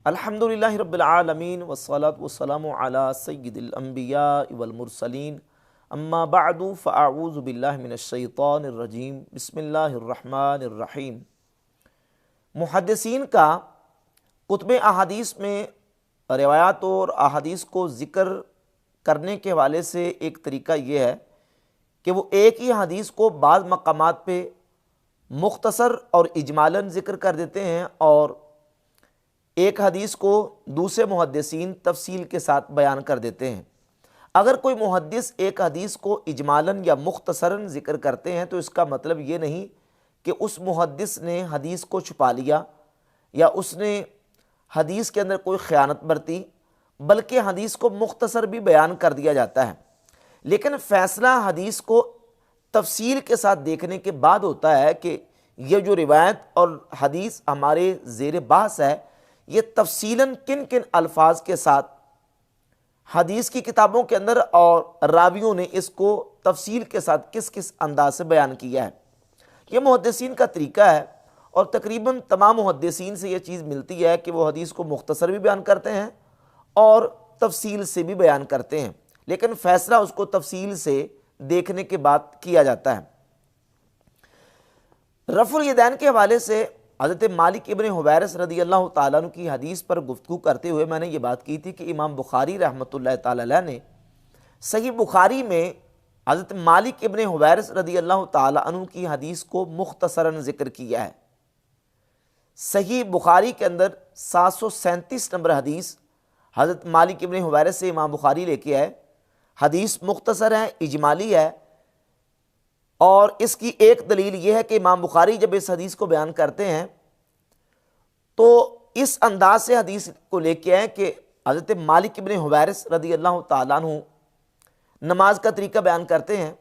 الحمدللہ رب العالمین والصلاة والسلام علی سید الانبیاء والمرسلین اما بعد فاعوذ باللہ من الشیطان الرجیم بسم اللہ الرحمن الرحیم۔ محدثین کا کتب احادیث میں روایات اور احادیث کو ذکر کرنے کے حوالے سے ایک طریقہ یہ ہے کہ وہ ایک ہی حدیث کو بعض مقامات پہ مختصر اور اجمالاً ذکر کر دیتے ہیں اور ایک حدیث کو دوسرے محدثین تفصیل کے ساتھ بیان کر دیتے ہیں۔ اگر کوئی محدث ایک حدیث کو اجمالاً یا مختصراً ذکر کرتے ہیں تو اس کا مطلب یہ نہیں کہ اس محدث نے حدیث کو چھپا لیا یا اس نے حدیث کے اندر کوئی خیانت برتی، بلکہ حدیث کو مختصر بھی بیان کر دیا جاتا ہے، لیکن فیصلہ حدیث کو تفصیل کے ساتھ دیکھنے کے بعد ہوتا ہے کہ یہ جو روایت اور حدیث ہمارے زیر بحث ہے یہ تفصیلاً کن کن الفاظ کے ساتھ حدیث کی کتابوں کے اندر اور راویوں نے اس کو تفصیل کے ساتھ کس کس انداز سے بیان کیا ہے۔ یہ محدثین کا طریقہ ہے اور تقریباً تمام محدثین سے یہ چیز ملتی ہے کہ وہ حدیث کو مختصر بھی بیان کرتے ہیں اور تفصیل سے بھی بیان کرتے ہیں، لیکن فیصلہ اس کو تفصیل سے دیکھنے کے بعد کیا جاتا ہے۔ رفع الیدین کے حوالے سے حضرت مالک ابن حویرث رضی اللہ تعالیٰ عنہ کی حدیث پر گفتگو کرتے ہوئے میں نے یہ بات کی تھی کہ امام بخاری رحمۃ اللہ تعالیٰ علیہ نے صحیح بخاری میں حضرت مالک ابن حویرث رضی اللہ تعالیٰ عنہ کی حدیث کو مختصراً ذکر کیا ہے۔ صحیح بخاری کے اندر 737 نمبر حدیث حضرت مالک ابن حویرث سے امام بخاری لے کے آئے۔ حدیث مختصر ہے، اجمالی ہے، اور اس کی ایک دلیل یہ ہے کہ امام بخاری جب اس حدیث کو بیان کرتے ہیں تو اس انداز سے حدیث کو لے کے آئے کہ حضرت مالک ابن حویرث رضی اللہ تعالیٰ عنہ نماز کا طریقہ بیان کرتے ہیں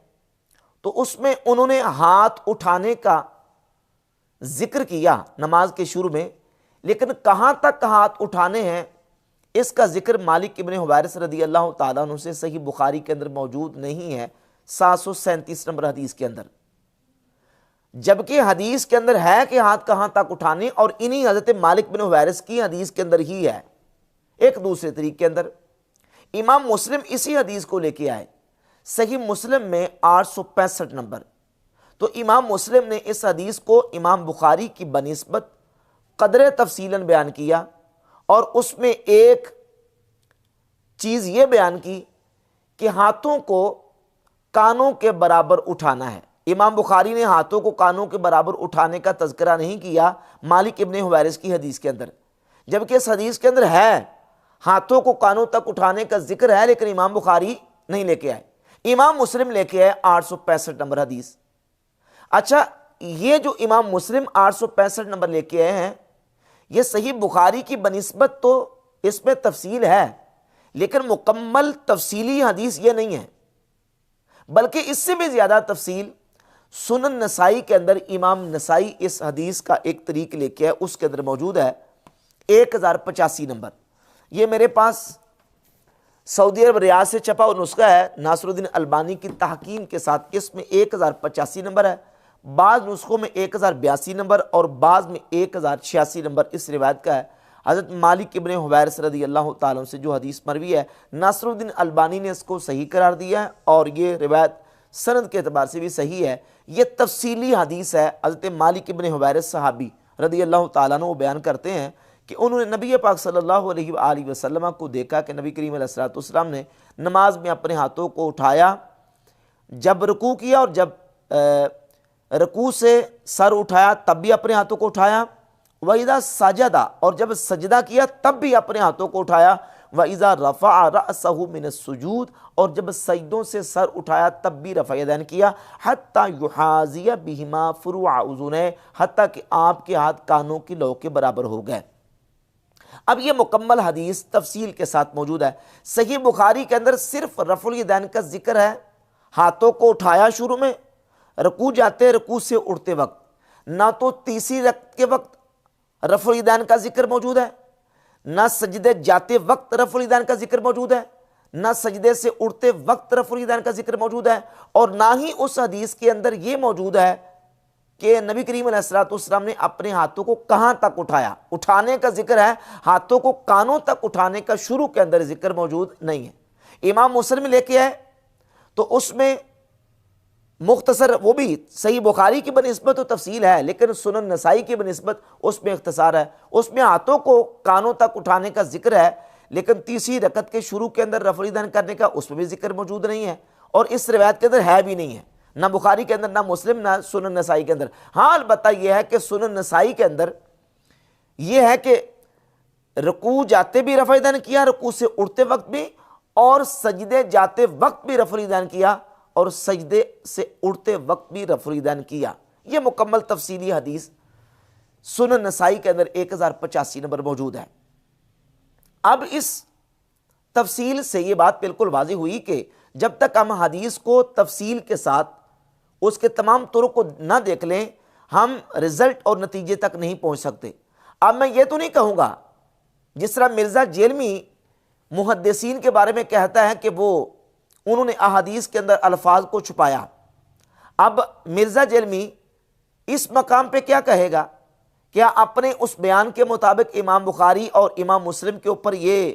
تو اس میں انہوں نے ہاتھ اٹھانے کا ذکر کیا نماز کے شروع میں، لیکن کہاں تک ہاتھ اٹھانے ہیں اس کا ذکر مالک ابن حویرث رضی اللہ تعالیٰ عنہ سے صحیح بخاری کے اندر موجود نہیں ہے 737 نمبر حدیث کے اندر، جبکہ حدیث کے اندر ہے کہ ہاتھ کہاں تک اٹھانے، اور انہی حضرت مالک بن حویرث کی حدیث کے اندر ہی ہے ایک دوسرے طریقے کے اندر۔ امام مسلم اسی حدیث کو لے کے آئے صحیح مسلم میں 865 نمبر، تو امام مسلم نے اس حدیث کو امام بخاری کی بنسبت قدر تفصیلاً بیان کیا اور اس میں ایک چیز یہ بیان کی کہ ہاتھوں کو کانوں کے برابر اٹھانا ہے۔ امام بخاری نے ہاتھوں کو کانوں کے برابر اٹھانے کا تذکرہ نہیں کیا مالک ابن حویرث کی حدیث کے اندر، جبکہ اس حدیث کے اندر ہے ہاتھوں کو کانوں تک اٹھانے کا ذکر ہے، لیکن امام بخاری نہیں لے کے آئے، امام مسلم لے کے آئے 865 نمبر حدیث۔ اچھا، یہ جو امام مسلم 865 نمبر لے کے آئے ہیں یہ صحیح بخاری کی بنسبت تو اس میں تفصیل ہے، لیکن مکمل تفصیلی حدیث یہ نہیں ہے، بلکہ اس سے بھی زیادہ تفصیل سنن نسائی کے اندر امام نسائی اس حدیث کا ایک طریق لے کے ہے، اس کے اندر موجود ہے 1085 نمبر۔ یہ میرے پاس سعودی عرب ریاض سے چھپا اور نسخہ ہے ناصر الدین البانی کی تحقیم کے ساتھ، اس میں 1085 نمبر ہے، بعض نسخوں میں 1082 نمبر اور بعض میں 1086 نمبر اس روایت کا ہے۔ حضرت مالک ابن حویرث رضی اللہ تعالیٰ عنہ سے جو حدیث مروی ہے ناصر الدین البانی نے اس کو صحیح قرار دیا ہے اور یہ روایت سند کے اعتبار سے بھی صحیح ہے۔ یہ تفصیلی حدیث ہے، حضرت مالک ابن حویرث صحابی رضی اللہ تعالیٰ عنہ وہ بیان کرتے ہیں کہ انہوں نے نبی پاک صلی اللہ علیہ وآلہ وسلم کو دیکھا کہ نبی کریم علیہ السلام نے نماز میں اپنے ہاتھوں کو اٹھایا، جب رکوع کیا اور جب رکوع سے سر اٹھایا تب بھی اپنے ہاتھوں کو اٹھایا، وَإِذَا سَجَدَ اور جب سجدہ کیا تب بھی اپنے ہاتھوں کو اٹھایا، وَإِذَا رَفَعَ رَأْسَهُ مِنَ السُّجُودِ اور جب سجدوں سے سر اٹھایا تب بھی رفع یدین کیا، حَتَّى يُحَاذِيَ بِهِمَا فُرُوعَ أُذُنَيْهِ حتیٰ کہ آپ کے ہاتھ کانوں کی لو کے برابر ہو گئے۔ اب یہ مکمل حدیث تفصیل کے ساتھ موجود ہے۔ صحیح بخاری کے اندر صرف رفع الیدین کا ذکر ہے، ہاتھوں کو اٹھایا شروع میں، رکوع جاتے رکوع سے اٹھتے وقت، نہ تو تیسری رکعت کے وقت رفع الیدین کا ذکر موجود ہے، نہ سجدے جاتے وقت رفع الیدین کا ذکر موجود ہے، نہ سجدے سے اٹھتے وقت رفع الیدین کا ذکر موجود ہے، اور نہ ہی اس حدیث کے اندر یہ موجود ہے کہ نبی کریم علیہ الصلوۃ والسلام نے اپنے ہاتھوں کو کہاں تک اٹھایا. اٹھانے کا ذکر ہے, ہاتھوں کو کانوں تک اٹھانے کا شروع کے اندر ذکر موجود نہیں ہے. امام مسلم لے کے آئے تو اس میں مختصر, وہ بھی صحیح بخاری کی بنسبت و تفصیل ہے, لیکن سنن نسائی کی بنسبت اس میں اختصار ہے. اس میں ہاتھوں کو کانوں تک اٹھانے کا ذکر ہے, لیکن تیسری رکعت کے شروع کے اندر رفع الیدین کرنے کا اس میں بھی ذکر موجود نہیں ہے, اور اس روایت کے اندر ہے بھی نہیں ہے, نہ بخاری کے اندر, نہ مسلم, نہ سنن نسائی کے اندر. ہاں البتہ یہ ہے کہ سنن نسائی کے اندر یہ ہے کہ رکوع جاتے بھی رفع الیدین کیا, رکوع سے اٹھتے وقت بھی, اور سجدے جاتے وقت بھی رفع الیدین کیا, اور سجدے سے اٹھتے وقت بھی رفع الیدین کیا. یہ مکمل تفصیلی حدیث سنن نسائی کے اندر 1085 نمبر موجود ہے. اب اس تفصیل سے یہ بات بالکل واضح ہوئی کہ جب تک ہم حدیث کو تفصیل کے ساتھ اس کے تمام طرق کو نہ دیکھ لیں, ہم رزلٹ اور نتیجے تک نہیں پہنچ سکتے. اب میں یہ تو نہیں کہوں گا جس طرح مرزا جیلمی محدثین کے بارے میں کہتا ہے کہ انہوں نے احادیث کے اندر الفاظ کو چھپایا. اب مرزا جیلمی اس مقام پہ کیا کہے گا؟ کیا اپنے اس بیان کے مطابق امام بخاری اور امام مسلم کے اوپر یہ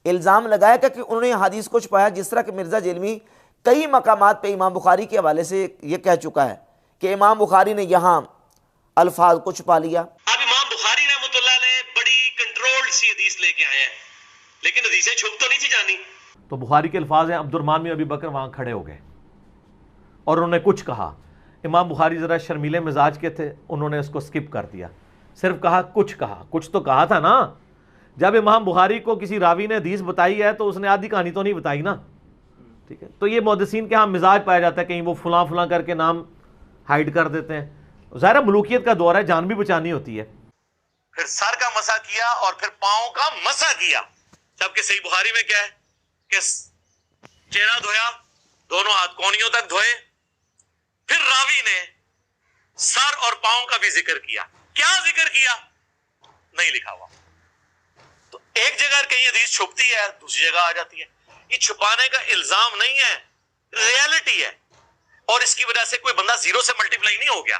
الزام لگائے گا کہ انہوں نے حدیث کو چھپایا؟ جس طرح کہ مرزا جیلمی کئی مقامات پہ امام بخاری کے حوالے سے یہ کہہ چکا ہے کہ امام بخاری نے یہاں الفاظ کو چھپا لیا. اب امام بخاری رحمۃ اللہ نے بڑی کنٹرولڈ سی حدیث لے کے آئے ہیں, لیکن حدیثیں چھپ تو نہیں تھی جانی. تو بخاری کے الفاظ ہیں, عبد الرحمن بن ابی بکر وہاں کھڑے ہو گئے اور انہوں نے کچھ کہا. امام بخاری ذرا شرمیلے مزاج کے تھے, انہوں نے اس کو سکپ کر دیا, صرف کہا کچھ تو کہا تھا نا. جب امام بخاری کو کسی راوی نے حدیث بتائی ہے تو اس نے آدھی کہانی تو نہیں بتائی نا, ٹھیک ہے. تو یہ محدثین کے ہاں مزاج پایا جاتا ہے, کہیں وہ فلاں فلاں کر کے نام ہائیڈ کر دیتے ہیں. ظاہر ملوکیت کا دور ہے, جان بھی بچانی ہوتی ہے. پھر سر کا مسح کیا اور پھر پاؤں کا مسح کیا, جبکہ صحیح بخاری میں کیا ہے کہ چہرہ دھویا, دونوں ہاتھ کونیوں تک دھوئے, پھر راوی نے سر اور پاؤں کا بھی ذکر کیا. کیا ذکر کیا نہیں لکھا ہوا. تو ایک جگہ کہیں حدیث چھپتی ہے, دوسری جگہ آ جاتی ہے. یہ چھپانے کا الزام نہیں ہے, ریالٹی ہے, اور اس کی وجہ سے کوئی بندہ زیرو سے ملٹیپلائی نہیں ہو گیا.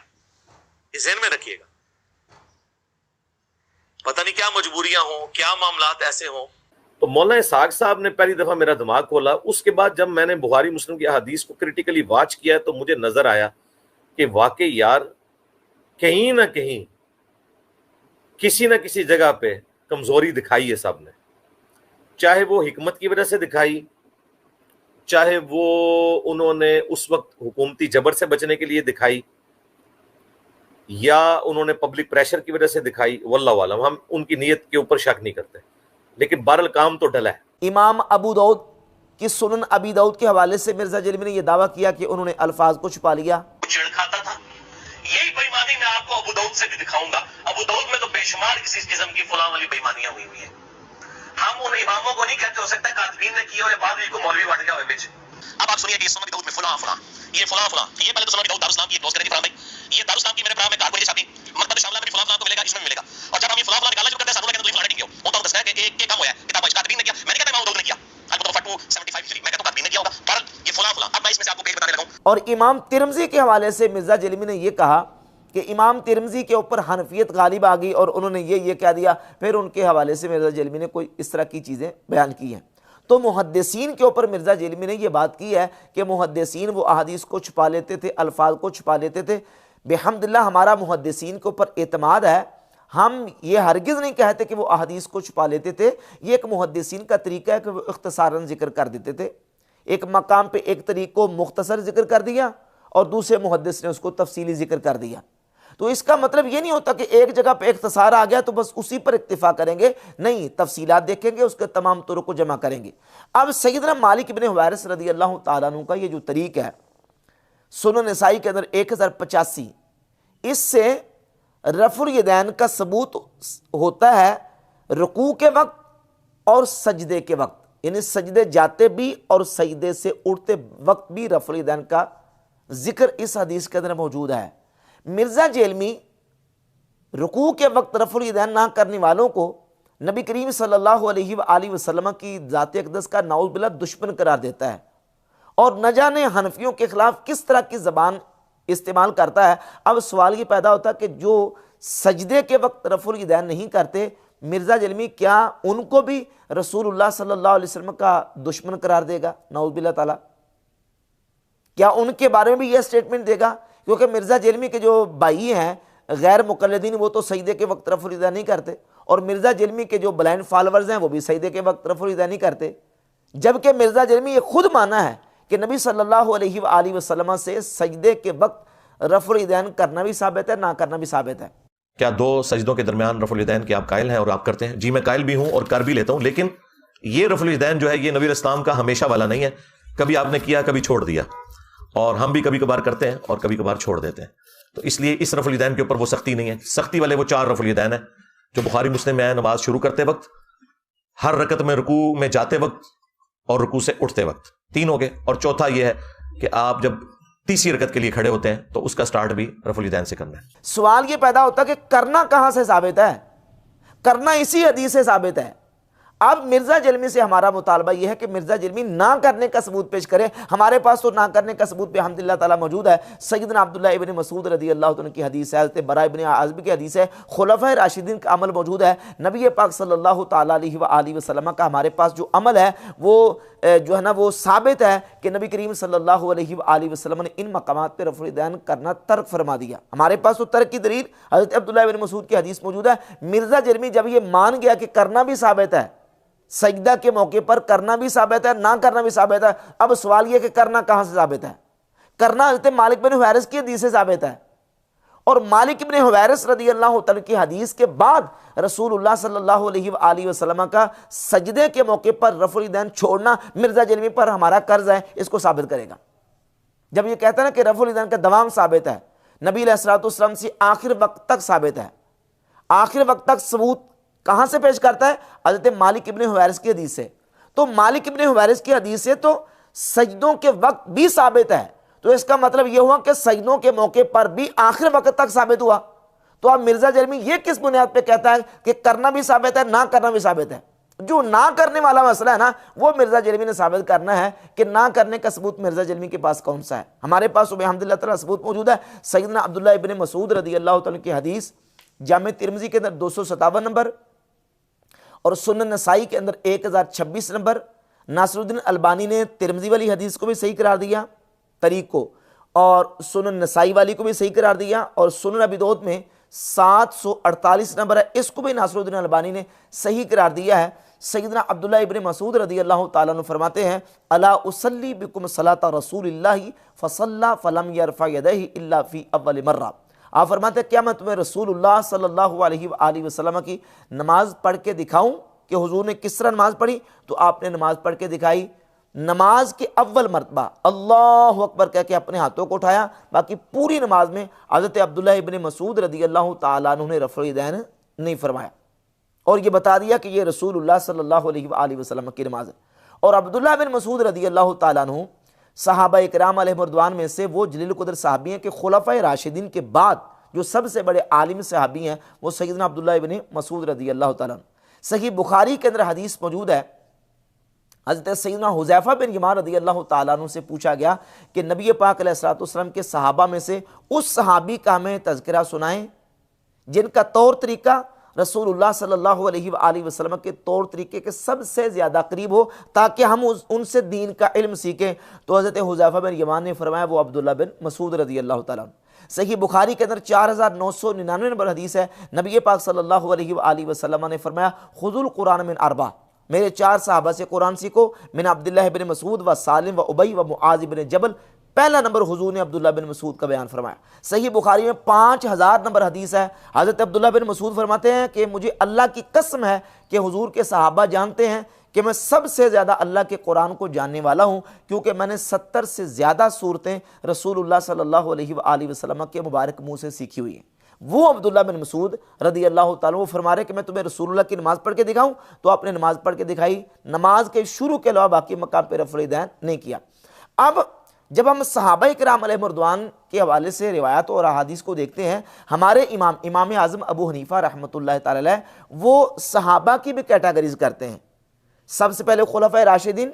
یہ ذہن میں رکھیے گا. پتہ نہیں کیا مجبوریاں ہوں, کیا معاملات ایسے ہوں. تو مولانا اسحاق صاحب نے پہلی دفعہ میرا دماغ کھولا. اس کے بعد جب میں نے بخاری مسلم کی احادیث کو کرٹیکلی واچ کیا تو مجھے نظر آیا کہ واقعی یار کہیں نہ کہیں کسی نہ کسی جگہ پہ کمزوری دکھائی ہے سب نے, چاہے وہ حکمت کی وجہ سے دکھائی, چاہے وہ انہوں نے اس وقت حکومتی جبر سے بچنے کے لیے دکھائی, یا انہوں نے پبلک پریشر کی وجہ سے دکھائی. واللہ عالم, ہم ان کی نیت کے اوپر شک نہیں کرتے, لیکن بہرحال کام تو ڈلا ہے. امام ابو داؤد کی سنن ابی داؤد کے حوالے سے مرزا جیلمی نے یہ دعویٰ کیا کہ انہوں نے الفاظ کو چھپا لیا. چڑ کھاتا تھا. یہی بےایمانی میں آپ کو ابو داؤد سے بھی دکھاؤں گا. ابو داؤد میں تو بے شمار کسی قسم کی فلاں والی بےایمانیاں ہوئی ہیں. ہم ان اماموں کو نہیں کہتے, ہو سکتا ہے کاتبین نے کیے اور بعد میں کو مولوی بن گیا ہوئے بیچ. اب آپ سنیے کہ سنن ابی داؤد میں فلاں فلاں, یہ فلاں فلاں, یہ پہلے تو سنن ابی داؤد دارالاسلام کی کلوز کریں گے فرام بھائی. یہ دارالاسلام کی میرے فرام میں کار کوئی چھاپی مکتب شاملہ میں فلاں فلاں کو ملے گا, اس میں ملے گا. اور جب ہم یہ فلاں فلاں نکالنا شروع کرتے ہیں سانوں لگے تو فلاں ڈنگ وہ تو دستا ہے کہ ایک کام ہوا ہے کتاب کاتبین نے کیا. میں نے کہتا امام داؤد نے کیا, البتہ 275 میں کہتا ہوں کاتبین نے کیا ہوگا. پر یہ فلاں فلاں, اب میں اس میں سے آپ کو پیج بتانے لگا ہوں. اور امام ترمذی کے حوالے سے مرزا جیلمی نے یہ کہا کہ امام ترمذی کے اوپر حنفیت غالب آ گئی اور انہوں نے یہ کہہ دیا. پھر ان کے حوالے سے مرزا جیلمی نے کوئی اس طرح کی چیزیں بیان کی ہیں. تو محدثین کے اوپر مرزا جیلمی نے یہ بات کی ہے کہ محدثین وہ احادیث کو چھپا لیتے تھے, الفاظ کو چھپا لیتے تھے. بحمدللہ ہمارا محدثین کے اوپر اعتماد ہے, ہم یہ ہرگز نہیں کہتے کہ وہ احادیث کو چھپا لیتے تھے. یہ ایک محدثین کا طریقہ ہے کہ وہ اختصاراً ذکر کر دیتے تھے. ایک مقام پہ ایک طریق کو مختصر ذکر کر دیا اور دوسرے محدث نے اس کو تفصیلی ذکر کر دیا. تو اس کا مطلب یہ نہیں ہوتا کہ ایک جگہ پہ اختصار آ گیا تو بس اسی پر اکتفا کریں گے, نہیں, تفصیلات دیکھیں گے, اس کے تمام طرق کو جمع کریں گے. اب سیدنا مالک ابن حویرث رضی اللہ تعالیٰ عنہ کا یہ جو طریق ہے سنن نسائی کے اندر 1085, اس سے رفع الیدین کا ثبوت ہوتا ہے رکوع کے وقت اور سجدے کے وقت, یعنی سجدے جاتے بھی اور سجدے سے اٹھتے وقت بھی رفع الیدین کا ذکر اس حدیث کے اندر موجود ہے. مرزا جیلمی رکوع کے وقت رفع الیدین نہ کرنے والوں کو نبی کریم صلی اللہ علیہ وآلہ وسلم کی ذات اقدس کا نعوذ باللہ دشمن قرار دیتا ہے, اور نہ جانے حنفیوں کے خلاف کس طرح کی زبان استعمال کرتا ہے۔ اب سوال یہ پیدا ہوتا ہے کہ جو سجدے کے وقت رفع الیدین نہیں کرتے، مرزا جلمی کیا ان کو بھی رسول اللہ صلی اللہ علیہ وسلم کا دشمن قرار دے گا؟ نعوذ باللہ تعالیٰ، کیا ان کے بارے میں بھی یہ سٹیٹمنٹ دے گا؟ کیونکہ مرزا جلمی کے جو بھائی ہیں غیر مقلدین وہ تو سجدے کے وقت رفع الیدین نہیں کرتے، اور مرزا جلمی کے جو بلائنڈ فالورز ہیں وہ بھی سجدے کے وقت رفع الیدین نہیں کرتے، جبکہ مرزا جلمی یہ خود مانا ہے کہ نبی صلی اللہ علیہ وآلہ وسلم سے سجدے کے وقت رفع الیدین کرنا بھی ثابت ہے، نہ کرنا بھی ثابت ہے۔ کیا دو سجدوں کے درمیان رفع الیدین کے آپ قائل ہیں اور آپ کرتے ہیں؟ جی میں قائل بھی ہوں اور کر بھی لیتا ہوں، لیکن یہ رفع الیدین جو ہے یہ نبی اسلام کا ہمیشہ والا نہیں ہے، کبھی آپ نے کیا کبھی چھوڑ دیا، اور ہم بھی کبھی کبھار کرتے ہیں اور کبھی کبھار چھوڑ دیتے ہیں، تو اس لیے اس رفع الیدین کے اوپر وہ سختی نہیں ہے۔ سختی والے وہ 4 رفع الیدین ہیں جو بخاری مسلم میں ہے، نماز شروع کرتے وقت، ہر رکعت میں رکوع میں جاتے وقت اور رکوع سے اٹھتے وقت، 3 ہو گئے، اور چوتھا یہ ہے کہ آپ جب تیسری رکعت کے لیے کھڑے ہوتے ہیں تو اس کا سٹارٹ بھی رفع الیدین سے کرنا ہے۔ سوال یہ پیدا ہوتا ہے کہ کرنا کہاں سے ثابت ہے؟ کرنا اسی حدیث سے ثابت ہے۔ اب مرزا جلمی سے ہمارا مطالبہ یہ ہے کہ مرزا جلمی نہ کرنے کا ثبوت پیش کرے۔ ہمارے پاس تو نہ کرنے کا ثبوت الحمدللہ تعالیٰ موجود ہے۔ سیدنا عبداللہ ابن مسعود رضی اللہ عنہ کی حدیث ہے، حضرت براء ابن عازب کی حدیث ہے، خلفائے راشدین کا عمل موجود ہے، نبی پاک صلی اللہ تعالیٰ علیہ وآلہ وسلم کا ہمارے پاس جو عمل ہے وہ جو ہے نا وہ ثابت ہے کہ نبی کریم صلی اللہ علیہ وآلہ وسلم نے ان مقامات پہ رفع الیدین کرنا ترک فرما دیا۔ ہمارے پاس تو ترک کی دلیل حضرت عبداللہ ابن مسعود کی حدیث موجود ہے۔ مرزا جلمی جب یہ مان گیا کہ کرنا بھی ثابت ہے، سجدہ کے موقع پر کرنا بھی ثابت ہے، نہ کرنا بھی ثابت ہے، اب سوال یہ کہ کرنا کہاں سے ثابت ہے؟ کرنا حضرت مالک بن حویرث کی حدیث سے ثابت ہے، اور مالک بن حویرث رضی اللہ تعالیٰ کی حدیث کے بعد رسول اللہ صلی اللہ علیہ وآلہ وسلم کا سجدے کے موقع پر رفع الیدین چھوڑنا مرزا جلمی پر ہمارا قرض ہے، اس کو ثابت کرے گا۔ جب یہ کہتا ہے نا کہ رفع الیدین کا دوام ثابت ہے، نبی علیہ الصلوۃ والسلام سے آخر وقت تک ثابت ہے، آخر وقت تک ثبوت کہاں سے پیش کرتا ہے؟ حضرت مالک ابن حویرث کی حدیث سے۔ تو مالک ابن حویرث کی حدیث سے تو سجدوں کے وقت بھی ثابت ہے، تو اس کا مطلب یہ ہوا کہ سجدوں کے موقع پر بھی آخر وقت تک ثابت ہوا۔ تو اب مرزا جلمی یہ کس بنیاد پہ کہتا ہے کہ کرنا بھی ثابت ہے، نہ کرنا بھی ثابت ہے؟ جو نہ کرنے والا مسئلہ ہے نا وہ مرزا جلمی نے ثابت کرنا ہے کہ نہ کرنے کا ثبوت مرزا جلمی کے پاس کون سا ہے؟ ہمارے پاس الحمدللہ تعالیٰ ثبوت موجود ہے۔ سیدنا عبداللہ ابن مسعود رضی اللہ تعالیٰ کی حدیث جامع ترمذی کے اندر 257 نمبر اور سنن نسائی کے اندر 1026 نمبر، ناصر الدین البانی نے ترمذی والی حدیث کو بھی صحیح قرار دیا طریق کو، اور سنن نسائی والی کو بھی صحیح قرار دیا، اور سنن ابی داؤد میں 748 نمبر ہے، اس کو بھی ناصر الدین البانی نے صحیح قرار دیا ہے۔ سیدنا عبداللہ ابن مسعود رضی اللہ تعالیٰ عنہ فرماتے ہیں، الا اصلی بکم صلاۃ رسول اللہ فصلی فلم یرفع یدیہ الا فی اول مرہ۔ آپ فرماتے ہیں کیا میں تمہیں رسول اللہ صلی اللہ علیہ وآلہ وسلم کی نماز پڑھ کے دکھاؤں کہ حضور نے کس طرح نماز پڑھی؟ تو آپ نے نماز پڑھ کے دکھائی، نماز کے اول مرتبہ اللہ اکبر کہہ کے اپنے ہاتھوں کو اٹھایا، باقی پوری نماز میں حضرت عبداللہ ابن مسعود رضی اللہ تعالیٰ عنہ نے رفع الیدین نہیں فرمایا، اور یہ بتا دیا کہ یہ رسول اللہ صلی اللہ علیہ وآلہ وسلم کی نماز ہے۔ اور عبداللہ بن مسعود رضی اللہ تعالیٰ عنہ صحابہ اکرام علیہ رضوان میں سے وہ جلیل القدر صحابی ہیں کہ خلفائے راشدین کے بعد جو سب سے بڑے عالم صحابی ہیں وہ سیدنا عبداللہ ابن مسعود رضی اللہ تعالیٰ عنہ۔ صحیح بخاری کے اندر حدیث موجود ہے، حضرت سیدنا حذیفہ بن یمان رضی اللہ تعالیٰ عنہ سے پوچھا گیا کہ نبی پاک علیہ الصلوۃ والسلام کے صحابہ میں سے اس صحابی کا ہمیں تذکرہ سنائیں جن کا طور طریقہ رسول اللہ صلی اللہ علیہ وآلہ وسلم کے طور طریقے کے سب سے زیادہ قریب ہو تاکہ ہم ان سے دین کا علم سیکھیں۔ تو حضرت حذیفہ بن یمان نے فرمایا وہ عبداللہ بن مسعود رضی اللہ تعالیٰ عنہ۔ صحیح بخاری کے اندر 4999 نمبر حدیث ہے، نبی پاک صلی اللہ علیہ وآلہ وسلم نے فرمایا خذوا القرآن من اربع، میرے 4 صحابہ سے قرآن سیکھو، من عبداللہ بن مسعود و سالم و ابی و معاذ بن جبل۔ پہلا نمبر حضور نے عبداللہ بن مسعود کا بیان فرمایا۔ صحیح بخاری میں 5000 نمبر حدیث ہے، حضرت عبداللہ بن مسعود فرماتے ہیں کہ مجھے اللہ کی قسم ہے کہ حضور کے صحابہ جانتے ہیں کہ میں سب سے زیادہ اللہ کے قرآن کو جاننے والا ہوں، کیونکہ میں نے 70 سے زیادہ صورتیں رسول اللہ صلی اللہ علیہ وآلہ وسلم کے مبارک منہ سے سیکھی ہوئی ہیں۔ وہ عبداللہ بن مسعود رضی اللہ تعالیٰ وہ فرما رہے کہ میں تمہیں رسول اللہ کی نماز پڑھ کے دکھاؤں، تو آپ نے نماز پڑھ کے دکھائی، نماز کے شروع کے علاوہ باقی مقام پہ رفع الیدین نہیں کیا۔ اب جب ہم صحابہ کرام علیہ رضوان کے حوالے سے روایات اور احادیث کو دیکھتے ہیں، ہمارے امام اعظم ابو حنیفہ رحمۃ اللہ تعالی علیہ وہ صحابہ کی بھی کیٹیگریز کرتے ہیں۔ سب سے پہلے خلفائے راشدین،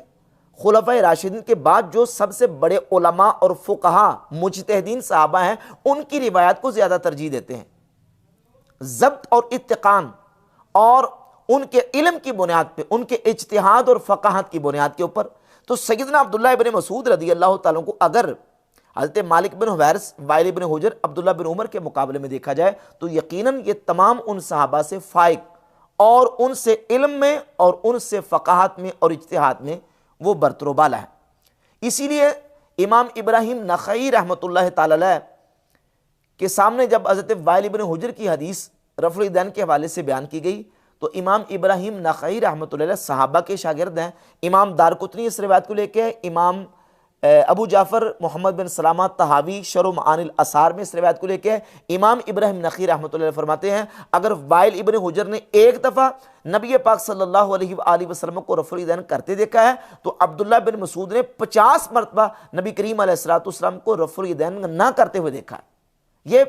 خلفائے راشدین کے بعد جو سب سے بڑے علماء اور فقہا مجتہدین صحابہ ہیں ان کی روایات کو زیادہ ترجیح دیتے ہیں، ضبط اور اتقان اور ان کے علم کی بنیاد پہ، ان کے اجتہاد اور فقاہت کی بنیاد کے اوپر۔ تو سیدنا عبداللہ ابن مسعود رضی اللہ تعالیٰ کو اگر حضرت مالک بن حویرث، وائل بن حجر، عبداللہ بن عمر کے مقابلے میں دیکھا جائے تو یقیناً یہ تمام ان صحابہ سے فائق اور ان سے علم میں اور ان سے فقاہت میں اور اجتہاد میں وہ برتر و بالا ہے۔ اسی لیے امام ابراہیم نخعی رحمۃ اللہ تعالی علیہ کے سامنے جب حضرت وائل بن حجر کی حدیث رفع الیدین کے حوالے سے بیان کی گئی تو امام ابراہیم نخعی رحمۃ اللہ علیہ صحابہ کے شاگرد ہیں۔ امام دارقطنی اس روایت کو لے کے، امام ابو جعفر محمد بن سلامہ طحاوی شرح معانی الاثار میں اس روایت کو لے کے، امام ابراہیم نخعی رحمۃ اللہ علیہ فرماتے ہیں اگر وائل ابن حجر نے ایک دفعہ نبی پاک صلی اللہ علیہ وآلہ وسلم کو رفع الیدین کرتے دیکھا ہے تو عبداللہ بن مسعود نے 50 مرتبہ نبی کریم علیہ السلام کو رفع الیدین نہ کرتے ہوئے دیکھا ہے۔ یہ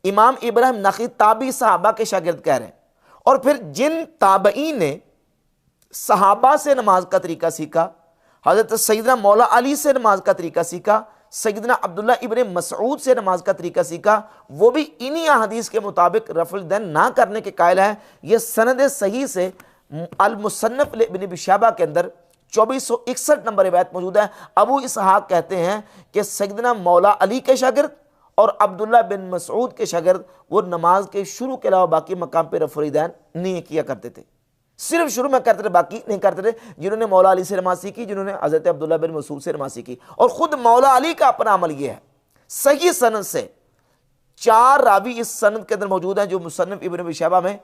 امام ابراہیم نخعی تابعی صحابہ کے شاگرد کہہ رہے ہیں۔ اور پھر جن تابعین نے صحابہ سے نماز کا طریقہ سیکھا، حضرت سیدنا مولا علی سے نماز کا طریقہ سیکھا، سیدنا عبداللہ ابن مسعود سے نماز کا طریقہ سیکھا، وہ بھی انہی احادیث کے مطابق رفع الیدین نہ کرنے کے قائل ہیں۔ یہ سند صحیح سے المصنف لابن ابی شیبہ کے اندر 2461 نمبر روایت موجود ہے۔ ابو اسحاق کہتے ہیں کہ سیدنا مولا علی کے شاگرد اور عبداللہ بن مسعود کے شاگرد وہ نماز کے شروع کے علاوہ باقی مقام پہ رفع الیدین نہیں کیا کرتے تھے، صرف شروع میں کرتے تھے، باقی نہیں کرتے تھے۔ جنہوں نے مولا علی سے نماز سیکھی، جنہوں نے حضرت عبداللہ بن مسعود سے نماز سیکھی، اور خود مولا علی کا اپنا عمل یہ ہے۔ صحیح سند سے 4 راوی اس سند کے اندر موجود ہیں جو مصنف ابن ابی شیبہ میں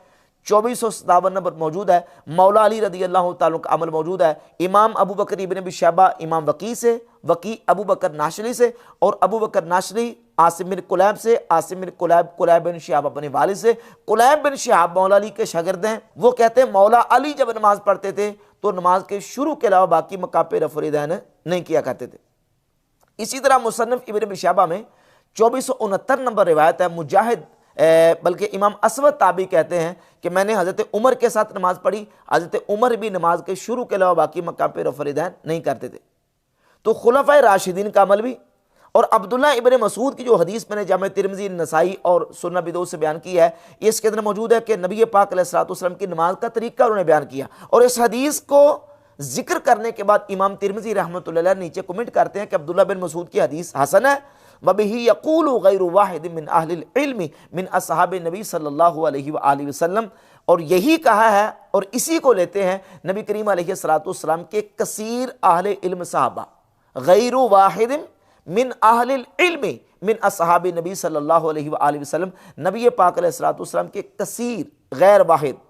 2457 نمبر موجود ہے۔ مولا علی رضی اللہ تعالیٰ کا عمل موجود ہے۔ امام ابو بکر ابن ابی شیبہ امام وقی سے، وقی ابو بکر ناشلی سے، اور ابو بکر ناشلی عاصم بن قلیب سے، عاصم بن قلیب بن شہاب اپنے والد سے۔ قلیب بن شہاب مولا علی کے شاگرد ہیں۔ وہ کہتے ہیں مولا علی جب نماز پڑھتے تھے تو نماز کے شروع کے علاوہ باقی مقام پہ رفع الیدین نہیں کیا کرتے تھے۔ اسی طرح مصنف ابن ابی شیبہ میں 2469 نمبر روایت ہے، مجاہد بلکہ امام اسود تابعی کہتے ہیں کہ میں نے حضرت عمر کے ساتھ نماز پڑھی، حضرت عمر بھی نماز کے شروع کے علاوہ باقی مقام پہ رفع الیدین نہیں کرتے تھے۔ تو خلفائے راشدین کا عمل بھی، اور عبداللہ ابن مسعود کی جو حدیث میں نے جامع ترمذی، نسائی اور سنن ابی داؤد سے بیان کی ہے، اس کے اندر موجود ہے کہ نبی پاک علیہ الصلوۃ والسلام کی نماز کا طریقہ انہوں نے بیان کیا، اور اس حدیث کو ذکر کرنے کے بعد امام ترمذی رحمۃ اللہ علیہ نیچے کمنٹ کرتے ہیں کہ عبداللہ بن مسعود کی حدیث حسن ہے، وَبِهِ يَقُولُ غَيْرُ وَاحِدٍ مِّنْ أَهْلِ الْعِلْمِ مِّنْ أَصْحَابِ النَّبِي صلی اللہ علیہ وآلہ وسلم، اور یہی کہا ہے اور اسی کو لیتے ہیں نبی کریم علیہ السلام کے کثیر اہل علم صحابہ، غیر واحد من اہل العلم من اصحاب نبی صلی اللہ علیہ وآلہ وسلم، نبی پاک علیہ السلام کے کثیر، غیر واحد،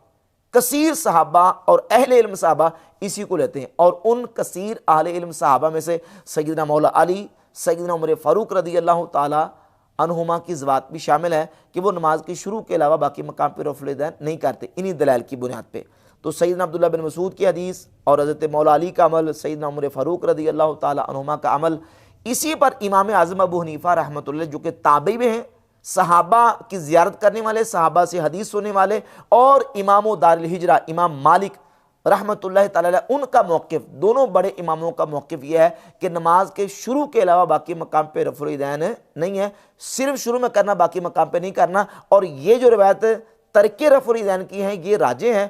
کثیر صحابہ اور اہل علم صحابہ اسی کو لیتے ہیں۔ اور ان کثیر اہل علم صحابہ میں سے سیدنا مولا علی، سیدنا عمر فاروق رضی اللہ تعالی عنہما کی ذوات بھی شامل ہے کہ وہ نماز کے شروع کے علاوہ باقی مقام پہ رفع الیدین نہیں کرتے، انہی دلائل کی بنیاد پہ۔ تو سیدنا عبداللہ بن مسعود کی حدیث اور حضرت مولا علی کا عمل، سیدنا عمر فاروق رضی اللہ تعالی عنہما کا عمل، اسی پر امام اعظم ابو حنیفہ رحمۃ اللہ جو کہ تابعی میں ہیں، صحابہ کی زیارت کرنے والے، صحابہ سے حدیث سننے والے، اور امام و دار الہجرہ امام مالک رحمۃ اللہ تعالی علیہ، ان کا موقف، دونوں بڑے اماموں کا موقف یہ ہے کہ نماز کے شروع کے علاوہ باقی مقام پہ رفع الیدین نہیں ہے، صرف شروع میں کرنا، باقی مقام پہ نہیں کرنا۔ اور یہ جو روایت ترک رفع الیدین کی ہیں یہ راجح ہیں۔